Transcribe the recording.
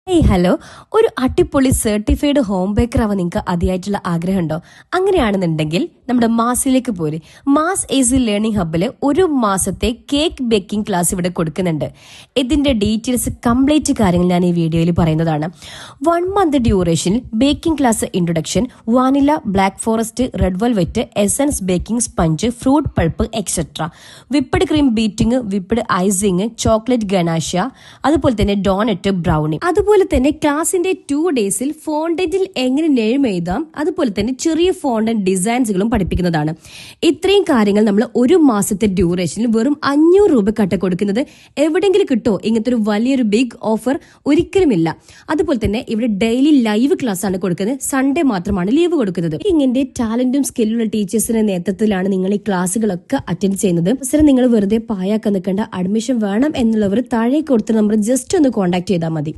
Hello, ഒരു അടിപൊളി certified home Baker ആവാൻ നിങ്ങൾക്ക് അതിയായിട്ടുള്ള ആഗ്രഹമുണ്ടോ? അങ്ങനെയാണെന്നുണ്ടെങ്കിൽ നമ്മുടെ മാസിലേക്ക് പോര്. മാസ് ഈസി ലേണിംഗ് ഹബ്ബിൽ ഒരു മാസത്തെ കേക്ക് ബേക്കിംഗ് ക്ലാസ് ഇവിടെ കൊടുക്കുന്നുണ്ട്. ഇതിന്റെ ഡീറ്റെയിൽസ് കംപ്ലീറ്റ് കാര്യങ്ങൾ ഞാൻ ഈ വീഡിയോയിൽ പറയുന്നതാണ്. 1 month ഡ്യൂറേഷനിൽ baking class introduction, vanilla, black forest, red velvet, essence baking sponge, fruit pulp etcetera, whipped cream beating, whipped icing, chocolate ganache, അതുപോലെ തന്നെ ഡോണറ്റ്, ബ്രൗണി. അതുപോലെ തന്നെ ക്ലാസിന്റെ 2 daysൽ ഫോണ്ടന്റിൽ എങ്ങനെ നെയിം എഴുതാം, അതുപോലെ തന്നെ ചെറിയ ഫോണ്ടന്റ് ഡിസൈൻസുകളും പഠിപ്പിക്കുന്നതാണ്. ഇത്രയും കാര്യങ്ങൾ നമ്മൾ ഒരു മാസത്തെ ഡ്യൂറേഷനിൽ വെറും 500 രൂപ കട്ട കൊടുക്കുന്നത്. എവിടെയെങ്കിലും കിട്ടോ ഇങ്ങനത്തെ ഒരു വലിയൊരു ബിഗ് ഓഫർ? ഒരിക്കലുമില്ല. അതുപോലെ തന്നെ ഇവിടെ ഡെയിലി ലൈവ് ക്ലാസ് ആണ് കൊടുക്കുന്നത്. സൺഡേ മാത്രമാണ് ലീവ് കൊടുക്കുന്നത്. ഇങ്ങനെ ടാലന്റും സ്കില്ലുള്ള ടീച്ചേഴ്സിന്റെ നേതൃത്വത്തിലാണ് നിങ്ങൾ ഈ ക്ലാസ്സുകളൊക്കെ അറ്റൻഡ് ചെയ്യുന്നത്. അവസരം നിങ്ങൾ വെറുതെ പായാക്കാൻ നിൽക്കേണ്ട. അഡ്മിഷൻ വേണം എന്നുള്ളവർ താഴെ കൊടുത്ത നമ്പർ ജസ്റ്റ് ഒന്ന് കോൺടാക്ട് ചെയ്താൽ മതി.